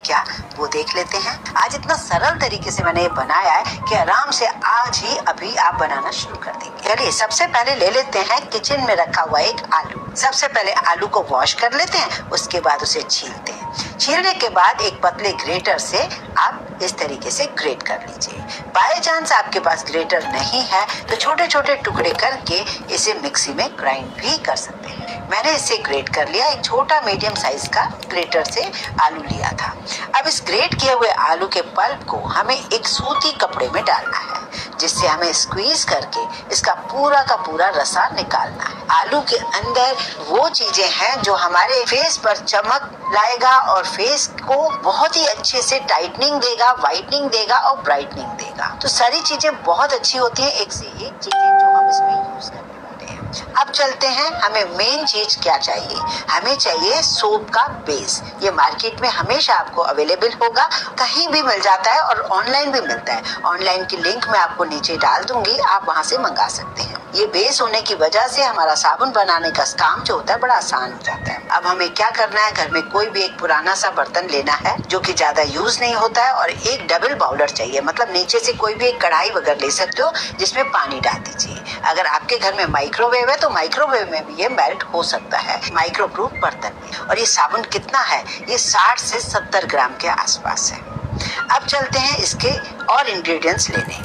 क्या, वो देख लेते हैं। आज इतना सरल तरीके से मैंने ये बनाया है कि आराम से आज ही अभी आप बनाना शुरू कर देंगे। चलिए सबसे पहले ले लेते हैं किचन में रखा हुआ एक आलू। सबसे पहले आलू को वॉश कर लेते हैं, उसके बाद उसे छीलते हैं। छीलने के बाद एक पतले ग्रेटर से आप इस तरीके से ग्रेट कर लीजिए। बाय चांस आपके पास ग्रेटर नहीं है तो छोटे छोटे टुकड़े करके इसे मिक्सी में ग्राइंड भी कर सकते हैं। मैंने इसे ग्रेट कर लिया। एक छोटा मीडियम साइज का ग्रेटर से आलू लिया था। अब इस ग्रेट किए हुए आलू के पल्प को हमें एक सूती कपड़े में डालना है, जिससे हमें स्क्वीज करके इसका पूरा का पूरा रसा निकालना है। आलू के अंदर वो चीजें हैं जो हमारे फेस पर चमक लाएगा और फेस को बहुत ही अच्छे से टाइटनिंग देगा, वाइटनिंग देगा और ब्राइटनिंग देगा। तो सारी चीजें बहुत अच्छी होती हैं, एक से एक चीजें जो हम इसमें यूज करने वाले हैं। अब चलते हैं, हमें मेन चीज क्या चाहिए। हमें चाहिए सोप का बेस। ये मार्केट में हमेशा आपको अवेलेबल होगा, कहीं भी मिल जाता है और ऑनलाइन भी मिलता है। ऑनलाइन की लिंक मैं आपको नीचे डाल दूंगी, आप वहां से मंगा सकते हैं। ये बेस होने की वजह से हमारा साबुन बनाने का काम जो होता है बड़ा आसान हो जाता है। अब हमें क्या करना है, घर में कोई भी एक पुराना सा बर्तन लेना है जो कि ज्यादा यूज नहीं होता है, और एक डबल बाउलर चाहिए। मतलब नीचे से कोई भी एक कढ़ाई वगैरह ले सकते हो जिसमें पानी डाल दीजिए। अगर आपके घर में माइक्रोवेव है तो माइक्रोवेव में भी ये मेल्ट हो सकता है, माइक्रोप्रूफ बर्तन में। और ये साबुन कितना है, ये 60 से 70 ग्राम के आसपास है। अब चलते हैं इसके और इंग्रेडिएंट्स लेने।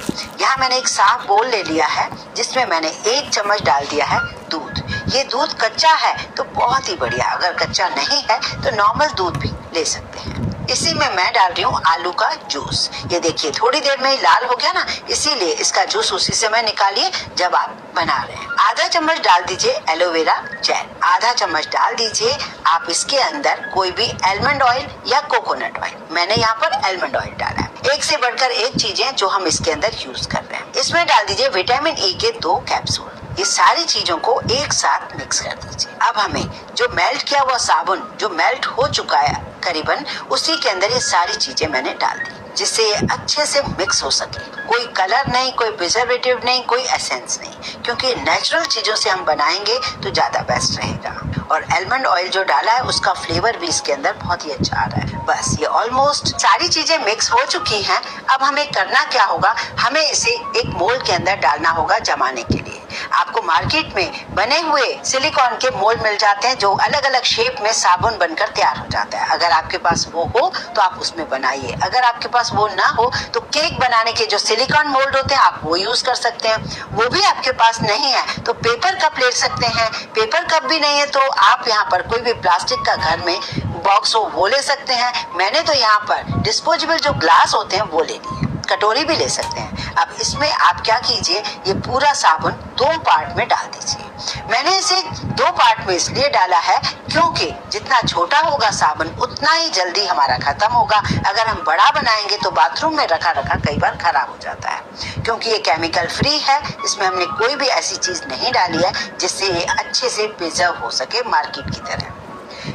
यहाँ मैंने एक साफ बोल ले लिया है जिसमें मैंने 1 चम्मच डाल दिया है दूध। ये दूध कच्चा है तो बहुत ही बढ़िया, अगर कच्चा नहीं है तो नॉर्मल दूध भी ले सकते हैं। इसी में मैं डाल रही हूँ आलू का जूस। ये देखिए थोड़ी देर में ही लाल हो गया ना, इसीलिए इसका जूस उसी समय निकालिए जब आप बना रहे हैं। आधा चम्मच डाल दीजिए एलोवेरा जेल। आधा चम्मच डाल दीजिए आप इसके अंदर कोई भी आलमंड ऑयल या कोकोनट ऑयल। मैंने यहाँ पर आलमंड ऑयल डाला है। एक से बढ़कर एक चीजें जो हम इसके अंदर यूज कर रहे हैं। इसमें डाल दीजिए विटामिन ई के 2 कैप्सूल। ये सारी चीजों को एक साथ मिक्स कर दीजिए। अब हमें जो मेल्ट किया हुआ साबुन जो मेल्ट हो चुका है करीबन, उसी के अंदर ये सारी चीजें मैंने डाल दी, जिससे ये अच्छे से मिक्स हो सके। कोई कलर नहीं, कोई प्रिजर्वेटिव नहीं, कोई एसेंस नहीं, क्योंकि नेचुरल चीजों से हम बनाएंगे तो ज्यादा बेस्ट रहेगा। और आलमंड ऑयल जो डाला है उसका फ्लेवर भी इसके अंदर बहुत ही अच्छा आ रहा है। बस ये ऑलमोस्ट सारी चीजें मिक्स हो चुकी हैं। अब हमें करना क्या होगा, हमें इसे एक मोल्ड के अंदर डालना होगा जमाने के लिए। आपको मार्केट में बने हुए सिलिकॉन के मोल्ड मिल जाते हैं जो अलग अलग शेप में साबुन बनकर तैयार हो जाता है। अगर आपके पास वो हो तो आप उसमें बनाइए। अगर आपके पास वो ना हो तो केक बनाने के जो सिलिकॉन मोल्ड होते हैं आप वो यूज कर सकते हैं। वो भी आपके पास नहीं है तो पेपर कप ले सकते हैं। पेपर कप भी नहीं है तो आप यहाँ पर कोई भी प्लास्टिक का घर में बॉक्स हो वो ले सकते हैं। मैंने तो यहाँ पर डिस्पोजेबल जो ग्लास होते हैं वो ले लिए। कटोरी भी ले सकते हैं। अब इसमें आप क्या कीजिए, ये पूरा साबुन 2 पार्ट में डाल दीजिए। मैंने इसे 2 पार्ट में इसलिए डाला है क्योंकि जितना छोटा होगा साबुन उतना ही जल्दी हमारा खत्म होगा। अगर हम बड़ा बनाएंगे तो बाथरूम में रखा रखा कई बार खराब हो जाता है, क्योंकि ये केमिकल फ्री है। इसमें हमने कोई भी ऐसी चीज नहीं डाली है जिससे ये अच्छे से प्रिजर्व हो सके मार्केट की तरह।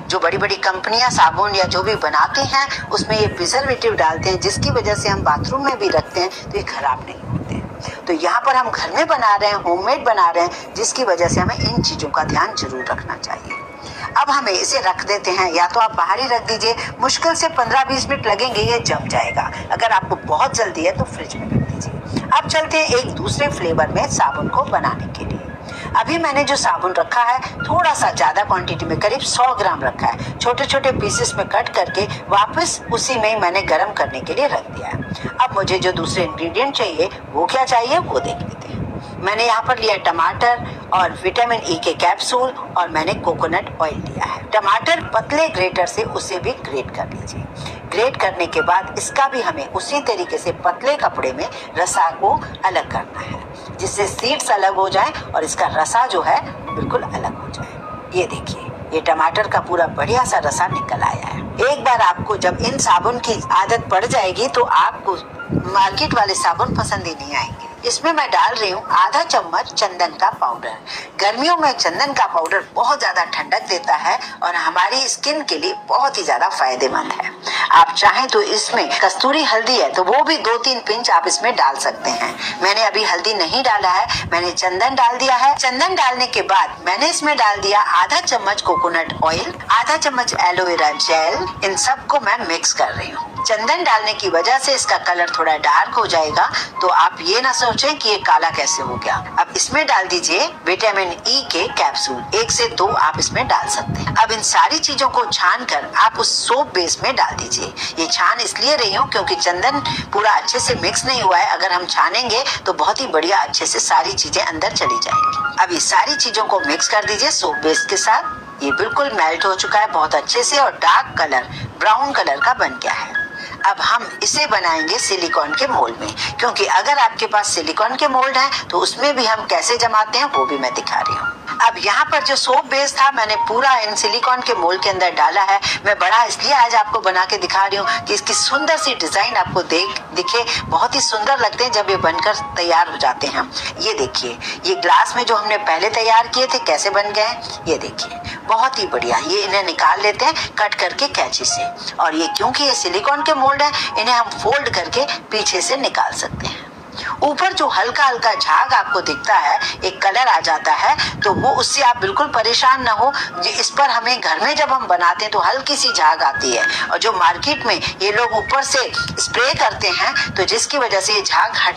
जो बड़ी बड़ी कंपनियां साबुन या जो भी बनाते हैं उसमें ये प्रिजर्वेटिव डालते हैं, जिसकी वजह से हम बाथरूम में भी रखते हैं तो ये खराब नहीं होते। तो यहाँ पर हम घर में बना रहे हैं, होममेड बना रहे हैं, जिसकी वजह से हमें इन चीजों का ध्यान जरूर रखना चाहिए। अब हमें इसे रख देते हैं, या तो आप बाहर ही रख दीजिए, मुश्किल से 15-20 मिनट लगेंगे, ये जम जाएगा। अगर आपको बहुत जल्दी है तो फ्रिज में रख दीजिए। अब चलते हैं एक दूसरे फ्लेवर में साबुन को बनाने के लिए। अभी मैंने जो साबुन रखा है थोड़ा सा ज्यादा क्वांटिटी में, करीब 100 ग्राम रखा है। छोटे छोटे पीसेस में कट करके वापस उसी में मैंने गर्म करने के लिए रख दिया है। अब मुझे जो दूसरे इंग्रेडिएंट चाहिए वो क्या चाहिए वो देख लेते हैं। मैंने यहाँ पर लिया टमाटर और विटामिन ई के कैप्सूल, और मैंने कोकोनट ऑयल लिया है। टमाटर पतले ग्रेटर से उसे भी ग्रेट कर लीजिए। ग्रेट करने के बाद इसका भी हमें उसी तरीके से पतले कपड़े में रसा को अलग करना है, जिससे सीड्स अलग हो जाए और इसका रसा जो है बिल्कुल अलग हो जाए। ये देखिए ये टमाटर का पूरा बढ़िया सा रसा निकल आया है। एक बार आपको जब इन साबुन की आदत पड़ जाएगी तो आपको मार्केट वाले साबुन पसंद ही नहीं आएंगे। इसमें मैं डाल रही हूँ आधा चम्मच चंदन का पाउडर। गर्मियों में चंदन का पाउडर बहुत ज्यादा ठंडक देता है और हमारी स्किन के लिए बहुत ही ज्यादा फायदेमंद है। आप चाहें तो इसमें कस्तूरी हल्दी है तो वो भी 2-3 पिंच आप इसमें डाल सकते हैं। मैंने अभी हल्दी नहीं डाला है, मैंने चंदन डाल दिया है। चंदन डालने के बाद मैंने इसमें डाल दिया आधा चम्मच कोकोनट ऑयल, आधा चम्मच एलोवेरा जेल। इन सबको मैं मिक्स कर रही हूँ। चंदन डालने की वजह से इसका कलर थोड़ा डार्क हो जाएगा, तो आप ये ना सोचें कि ये काला कैसे हो गया। अब इसमें डाल दीजिए विटामिन ई के कैप्सूल, 1 से 2 आप इसमें डाल सकते हैं। अब इन सारी चीजों को छान कर आप उस सोप बेस में डाल दीजिए। ये छान इसलिए रही हूँ क्योंकि चंदन पूरा अच्छे से मिक्स नहीं हुआ है। अगर हम छानेंगे तो बहुत ही बढ़िया अच्छे से सारी चीजें अंदर चली जाएंगी। अब ये सारी चीजों को मिक्स कर दीजिए सोप बेस के साथ। ये बिल्कुल मेल्ट हो चुका है बहुत अच्छे से और डार्क कलर ब्राउन कलर का बन गया है। अब हम इसे बनाएंगे सिलिकॉन के मोल्ड में, क्योंकि अगर आपके पास सिलिकॉन के मोल्ड है तो उसमें भी हम कैसे जमाते हैं वो भी मैं दिखा रही हूँ। अब यहाँ पर जो सोप बेस था मैंने पूरा इन सिलिकॉन के मोल्ड के अंदर डाला है। मैं बड़ा इसलिए आज आपको बना के दिखा रही हूँ कि इसकी सुंदर सी डिजाइन आपको दिखे। बहुत ही सुंदर लगते हैं जब ये बनकर तैयार हो जाते हैं। ये देखिए, ये ग्लास में जो हमने पहले तैयार किए थे कैसे बन गए, ये देखिए बहुत ही बढ़िया। ये इन्हें निकाल लेते हैं कट करके कैंची से, और ये क्योंकि ये सिलिकॉन के मोल्ड है इन्हें हम फोल्ड करके पीछे से निकाल सकते हैं। ऊपर जो हल्का हल्का झाग आपको दिखता है, एक कलर आ जाता है, तो वो उससे आप बिल्कुल परेशान ना हो। इस पर हमें घर में जब हम बनाते हैं तो हल्की सी झाग आती है, और जो मार्केट में ये लोग ऊपर से स्प्रे करते हैं तो जिसकी वजह से ये झाग हट